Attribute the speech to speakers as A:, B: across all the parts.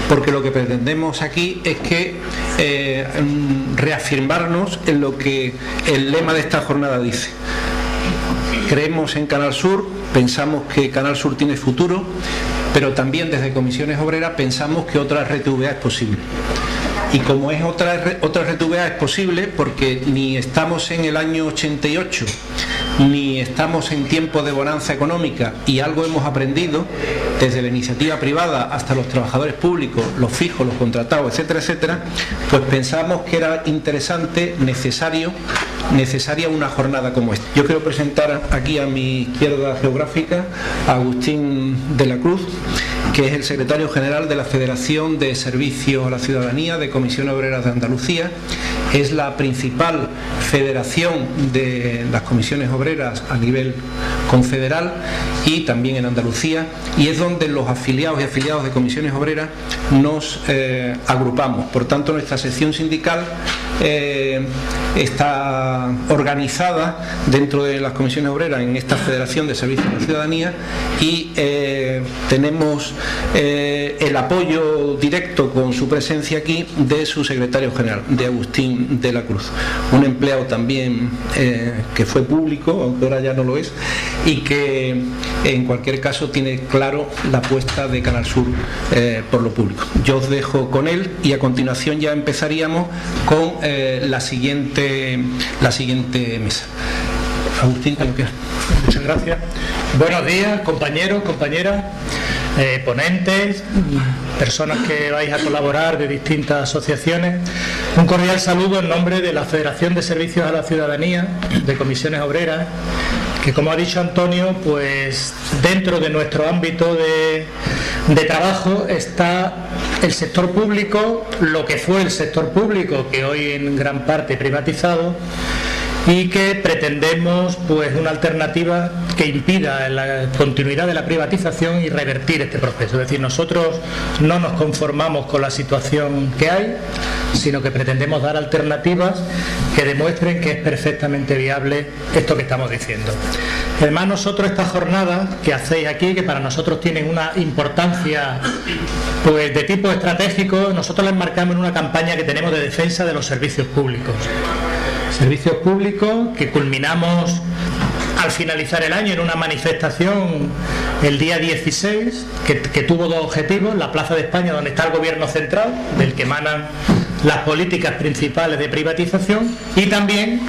A: porque lo que pretendemos aquí es que reafirmarnos en lo que el lema de esta jornada dice. Creemos en Canal Sur, pensamos que Canal Sur tiene futuro, pero también desde Comisiones Obreras pensamos que otra RTVA es posible. Y como es otra RTVA es posible porque ni estamos en el año 88, ni estamos en tiempo de bonanza económica, y algo hemos aprendido desde la iniciativa privada hasta los trabajadores públicos, los fijos, los contratados, etcétera, etcétera, pues pensamos que era interesante, necesaria una jornada como esta. Yo quiero presentar aquí a mi izquierda geográfica a Agustín de la Cruz, que es el secretario general de la Federación de Servicios a la Ciudadanía de Comisiones Obreras de Andalucía. Es la principal federación de las comisiones obreras a nivel confederal y también en Andalucía, y es donde los afiliados y afiliados de comisiones obreras nos agrupamos. Por tanto, nuestra sección sindical está organizada dentro de las comisiones obreras en esta Federación de Servicios a la Ciudadanía, y tenemos el apoyo directo con su presencia aquí de su secretario general, de Agustín de la Cruz, un empleado también que fue público, aunque ahora ya no lo es, y que en cualquier caso tiene claro la apuesta de Canal Sur por lo público. Yo os dejo con él y a continuación ya empezaríamos con la siguiente mesa. Agustín, cuando quieras.
B: Muchas gracias. Buenos días, compañeros, compañeras, ponentes, personas que vais a colaborar de distintas asociaciones. Un cordial saludo en nombre de la Federación de Servicios a la Ciudadanía de Comisiones Obreras, que, como ha dicho Antonio, pues dentro de nuestro ámbito de trabajo está el sector público, lo que fue el sector público, que hoy en gran parte privatizado, y que pretendemos pues una alternativa que impida la continuidad de la privatización y revertir este proceso. Es decir, nosotros no nos conformamos con la situación que hay, sino que pretendemos dar alternativas que demuestren que es perfectamente viable esto que estamos diciendo. Además, nosotros estas jornadas que hacéis aquí, que para nosotros tienen una importancia pues de tipo estratégico, nosotros las enmarcamos en una campaña que tenemos de defensa de los servicios públicos. Servicios públicos que culminamos al finalizar el año en una manifestación el día 16 que tuvo dos objetivos: la Plaza de España, donde está el gobierno central, del que emanan las políticas principales de privatización, y también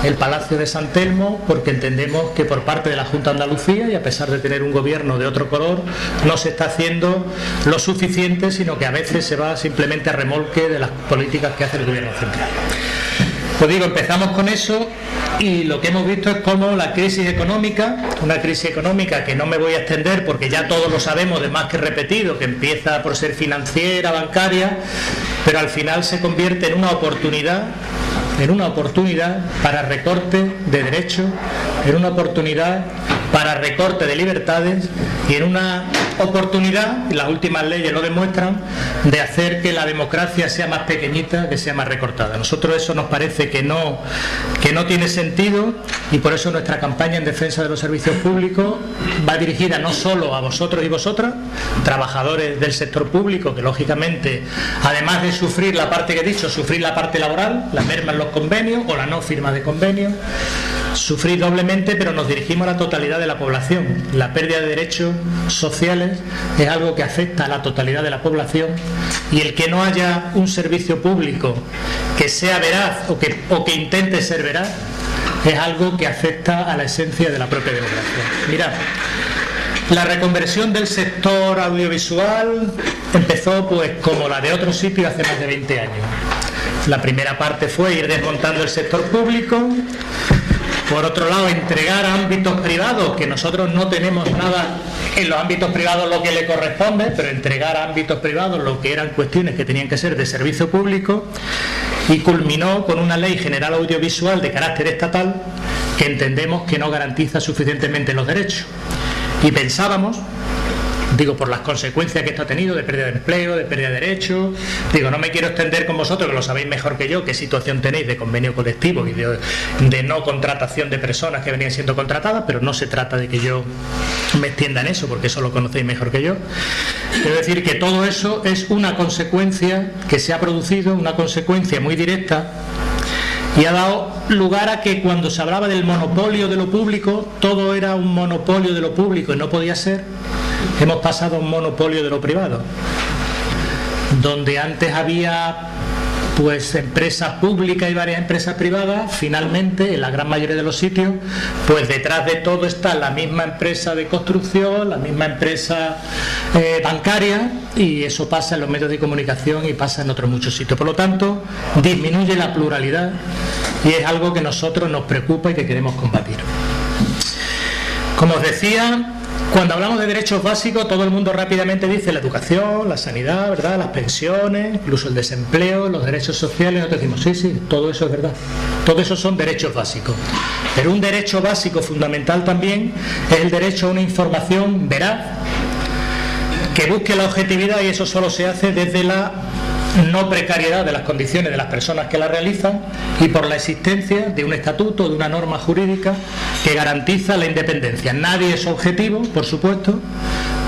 B: el Palacio de San Telmo, porque entendemos que por parte de la Junta de Andalucía, y a pesar de tener un gobierno de otro color, no se está haciendo lo suficiente, sino que a veces se va simplemente a remolque de las políticas que hace el gobierno central. Pues digo, empezamos con eso, y lo que hemos visto es cómo la crisis económica, una crisis económica que no me voy a extender porque ya todos lo sabemos, de más que repetido, que empieza por ser financiera, bancaria, pero al final se convierte en una oportunidad para recorte de derechos, en una oportunidad para recorte de libertades, y en una oportunidad, y las últimas leyes lo demuestran, de hacer que la democracia sea más pequeñita, que sea más recortada. A nosotros eso nos parece que no tiene sentido, y por eso nuestra campaña en defensa de los servicios públicos va dirigida no solo a vosotros y vosotras, trabajadores del sector público, que lógicamente, además de sufrir la parte que he dicho, sufrir la parte laboral, la merma en los convenios o la no firma de convenios, sufrir doblemente, pero nos dirigimos a la totalidad de la población. La pérdida de derechos sociales es algo que afecta a la totalidad de la población, y el que no haya un servicio público que sea veraz o que intente ser veraz es algo que afecta a la esencia de la propia democracia. Mirad, la reconversión del sector audiovisual empezó pues como la de otros sitios hace más de 20 años. La primera parte fue ir desmontando el sector público. Por otro lado, entregar a ámbitos privados, que nosotros no tenemos nada en los ámbitos privados lo que le corresponde, pero entregar a ámbitos privados lo que eran cuestiones que tenían que ser de servicio público, y culminó con una ley general audiovisual de carácter estatal que entendemos que no garantiza suficientemente los derechos. Y pensábamos Digo, por las consecuencias que esto ha tenido de pérdida de empleo, de pérdida de derechos. Digo, no me quiero extender con vosotros, que lo sabéis mejor que yo, qué situación tenéis de convenio colectivo y de no contratación de personas que venían siendo contratadas, pero no se trata de que yo me extienda en eso, porque eso lo conocéis mejor que yo. Quiero decir que todo eso es una consecuencia que se ha producido, una consecuencia muy directa, y ha dado lugar a que cuando se hablaba del monopolio de lo público, todo era un monopolio de lo público y no podía ser. Hemos pasado a un monopolio de lo privado, donde antes había pues empresas públicas y varias empresas privadas. Finalmente, en la gran mayoría de los sitios, pues detrás de todo está la misma empresa de construcción, la misma empresa bancaria, y eso pasa en los medios de comunicación y pasa en otros muchos sitios. Por lo tanto, disminuye la pluralidad y es algo que a nosotros nos preocupa y que queremos combatir. Como os decía, cuando hablamos de derechos básicos, todo el mundo rápidamente dice la educación, la sanidad, ¿verdad?, las pensiones, incluso el desempleo, los derechos sociales. Nosotros decimos, sí, todo eso es verdad. Todo eso son derechos básicos. Pero un derecho básico fundamental también es el derecho a una información veraz, que busque la objetividad, y eso solo se hace desde la no precariedad de las condiciones de las personas que la realizan y por la existencia de un estatuto, de una norma jurídica que garantiza la independencia. Nadie es objetivo, por supuesto,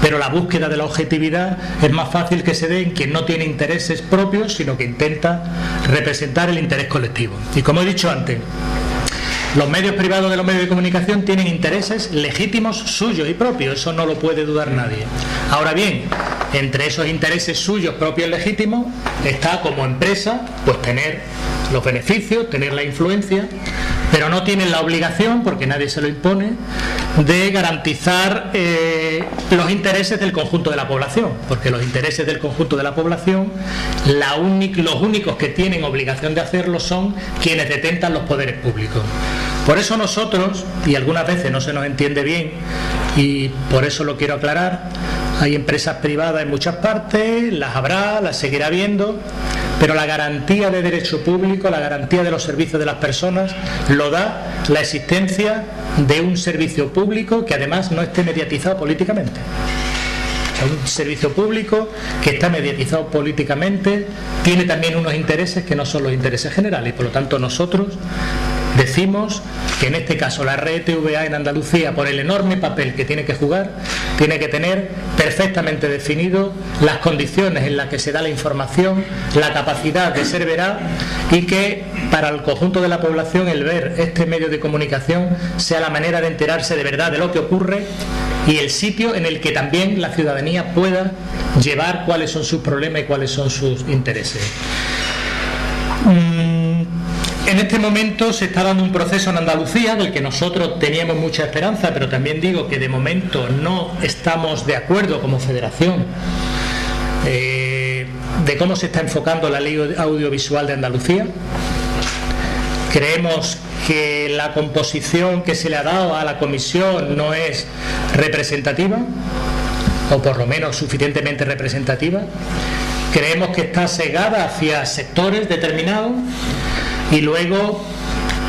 B: pero la búsqueda de la objetividad es más fácil que se dé en quien no tiene intereses propios, sino que intenta representar el interés colectivo. Y como he dicho antes, los medios privados de los medios de comunicación tienen intereses legítimos suyos y propios, eso no lo puede dudar nadie. Ahora bien, entre esos intereses suyos propios legítimos está, como empresa, pues tener los beneficios, tener la influencia, pero no tienen la obligación, porque nadie se lo impone, de garantizar los intereses del conjunto de la población, porque los intereses del conjunto de la población, los únicos que tienen obligación de hacerlo son quienes detentan los poderes públicos. Por eso nosotros, y algunas veces no se nos entiende bien, y por eso lo quiero aclarar, hay empresas privadas en muchas partes, las habrá, las seguirá habiendo, pero la garantía de derecho público, la garantía de los servicios de las personas, lo da la existencia de un servicio público que además no esté mediatizado políticamente. O sea, un servicio público que está mediatizado políticamente tiene también unos intereses que no son los intereses generales, y por lo tanto nosotros decimos que en este caso la red TVA en Andalucía, por el enorme papel que tiene que jugar, tiene que tener perfectamente definido las condiciones en las que se da la información, la capacidad de ser veraz, y que para el conjunto de la población el ver este medio de comunicación sea la manera de enterarse de verdad de lo que ocurre y el sitio en el que también la ciudadanía pueda llevar cuáles son sus problemas y cuáles son sus intereses. En este momento se está dando un proceso en Andalucía del que nosotros teníamos mucha esperanza, pero también digo que de momento no estamos de acuerdo como federación de cómo se está enfocando la ley audiovisual de Andalucía. Creemos que la composición que se le ha dado a la comisión no es representativa, o por lo menos suficientemente representativa. Creemos que está sesgada hacia sectores determinados, y luego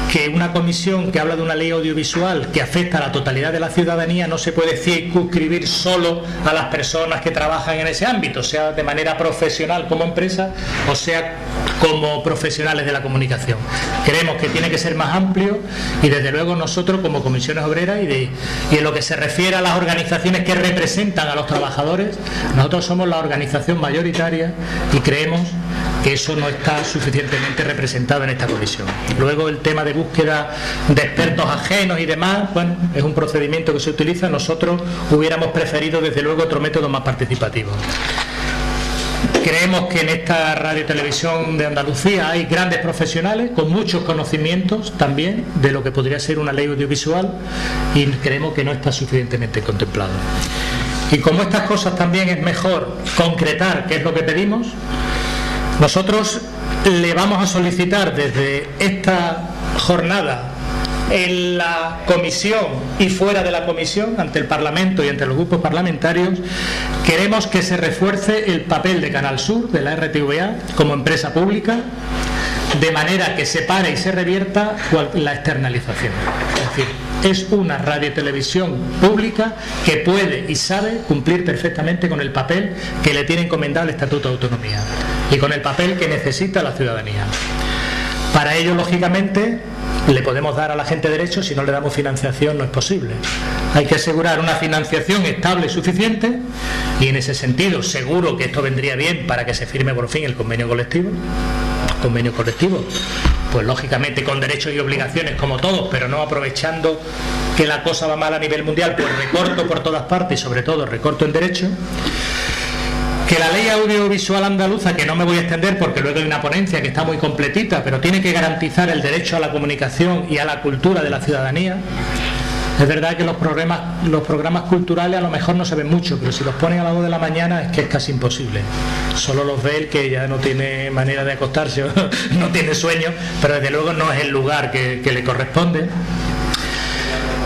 B: que una comisión que habla de una ley audiovisual que afecta a la totalidad de la ciudadanía no se puede circunscribir solo a las personas que trabajan en ese ámbito, sea de manera profesional como empresa o sea como profesionales de la comunicación. Creemos que tiene que ser más amplio, y desde luego nosotros como comisiones obreras y en lo que se refiere a las organizaciones que representan a los trabajadores, nosotros somos la organización mayoritaria y creemos que eso no está suficientemente representado en esta comisión. Luego el tema de búsqueda de expertos ajenos y demás, bueno, es un procedimiento que se utiliza. Nosotros hubiéramos preferido desde luego otro método más participativo. Creemos que en esta radio y televisión de Andalucía hay grandes profesionales con muchos conocimientos también de lo que podría ser una ley audiovisual, y creemos que no está suficientemente contemplado. Y como estas cosas también es mejor concretar qué es lo que pedimos, nosotros le vamos a solicitar desde esta jornada en la comisión y fuera de la comisión, ante el Parlamento y entre los grupos parlamentarios, queremos que se refuerce el papel de Canal Sur, de la RTVA, como empresa pública, de manera que se pare y se revierta la externalización. Es decir, es una radio y televisión pública que puede y sabe cumplir perfectamente con el papel que le tiene encomendado el Estatuto de Autonomía y con el papel que necesita la ciudadanía. Para ello, lógicamente, le podemos dar a la gente derechos, si no le damos financiación no es posible. Hay que asegurar una financiación estable y suficiente, y en ese sentido seguro que esto vendría bien para que se firme por fin el convenio colectivo. Pues lógicamente con derechos y obligaciones como todos, pero no aprovechando que la cosa va mal a nivel mundial, pues recorto por todas partes y sobre todo recorto en derechos. Que la ley audiovisual andaluza, que no me voy a extender porque luego hay una ponencia que está muy completita, pero tiene que garantizar el derecho a la comunicación y a la cultura de la ciudadanía. Es verdad que los programas culturales a lo mejor no se ven mucho, pero si los ponen a las 2 de la mañana es que es casi imposible. Solo los ve el que ya no tiene manera de acostarse, no tiene sueño, pero desde luego no es el lugar que le corresponde.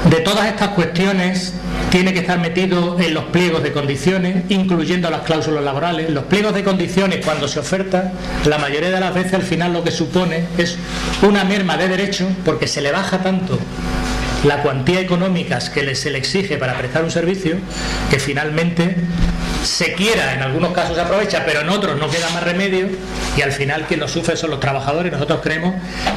B: De todas estas cuestiones tiene que estar metido en los pliegos de condiciones, incluyendo las cláusulas laborales. Los pliegos de condiciones, cuando se oferta, la mayoría de las veces al final lo que supone es una merma de derechos, porque se le baja tanto la cuantía económica que se le exige para prestar un servicio, que finalmente se quiera, en algunos casos se aprovecha, pero en otros no queda más remedio, y al final quien lo sufre son los trabajadores. Nosotros creemos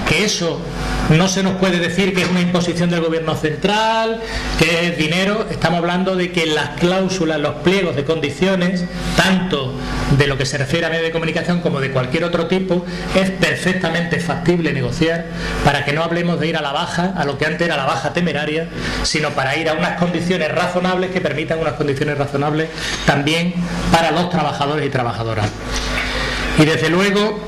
B: que eso no se nos puede decir que es una imposición del gobierno central, que es dinero. Estamos hablando de que las cláusulas, los pliegos de condiciones, tanto de lo que se refiere a medios de comunicación como de cualquier otro tipo, es perfectamente factible negociar, para que no hablemos de ir a la baja, a lo que antes era la baja temeraria, sino para ir a unas condiciones razonables que permitan unas condiciones razonables también para los trabajadores y trabajadoras. Y desde luego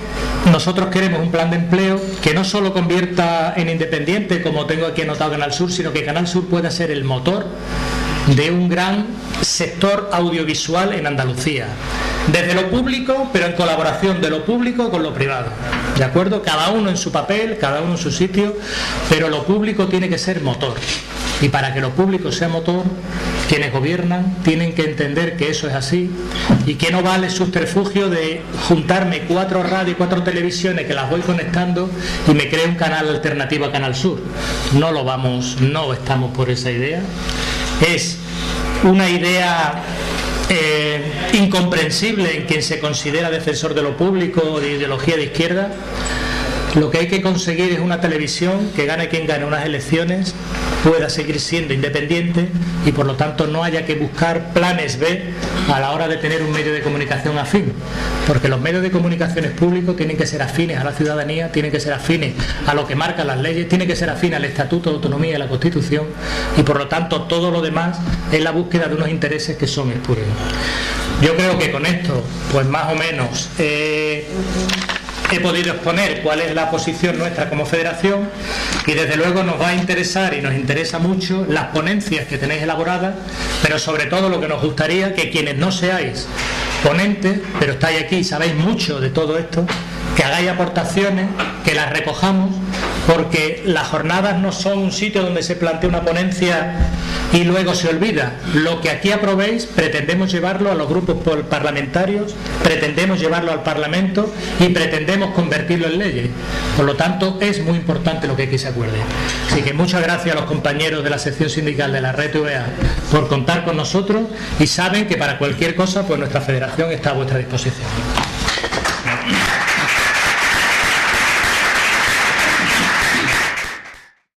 B: nosotros queremos un plan de empleo que no solo convierta en independiente, como tengo aquí anotado Canal Sur, sino que Canal Sur pueda ser el motor de un gran sector audiovisual en Andalucía, desde lo público, pero en colaboración de lo público con lo privado, ¿de acuerdo? Cada uno en su papel, cada uno en su sitio, pero lo público tiene que ser motor. Y para que lo público sea motor, quienes gobiernan tienen que entender que eso es así y que no vale el subterfugio de juntarme 4 radios y 4 televisiones que las voy conectando y me creo un canal alternativo a Canal Sur. No estamos por esa idea. Es una idea incomprensible en quien se considera defensor de lo público o de ideología de izquierda. Lo que hay que conseguir es una televisión que gane quien gane unas elecciones, pueda seguir siendo independiente y por lo tanto no haya que buscar planes B a la hora de tener un medio de comunicación afín, porque los medios de comunicaciones públicos tienen que ser afines a la ciudadanía, tienen que ser afines a lo que marcan las leyes, tienen que ser afines al Estatuto de Autonomía y a la Constitución, y por lo tanto todo lo demás es la búsqueda de unos intereses que son espurios. Yo creo que con esto pues más o menos he podido exponer cuál es la posición nuestra como federación, y desde luego nos va a interesar y nos interesa mucho las ponencias que tenéis elaboradas, pero sobre todo lo que nos gustaría que quienes no seáis ponentes, pero estáis aquí y sabéis mucho de todo esto, que hagáis aportaciones, que las recojamos, porque las jornadas no son un sitio donde se plantea una ponencia y luego se olvida. Lo que aquí aprobéis pretendemos llevarlo a los grupos parlamentarios, pretendemos llevarlo al Parlamento y pretendemos convertirlo en leyes. Por lo tanto, es muy importante lo que aquí se acuerde. Así que muchas gracias a los compañeros de la sección sindical de la Red TVA por contar con nosotros, y saben que para cualquier cosa pues nuestra federación está a vuestra disposición.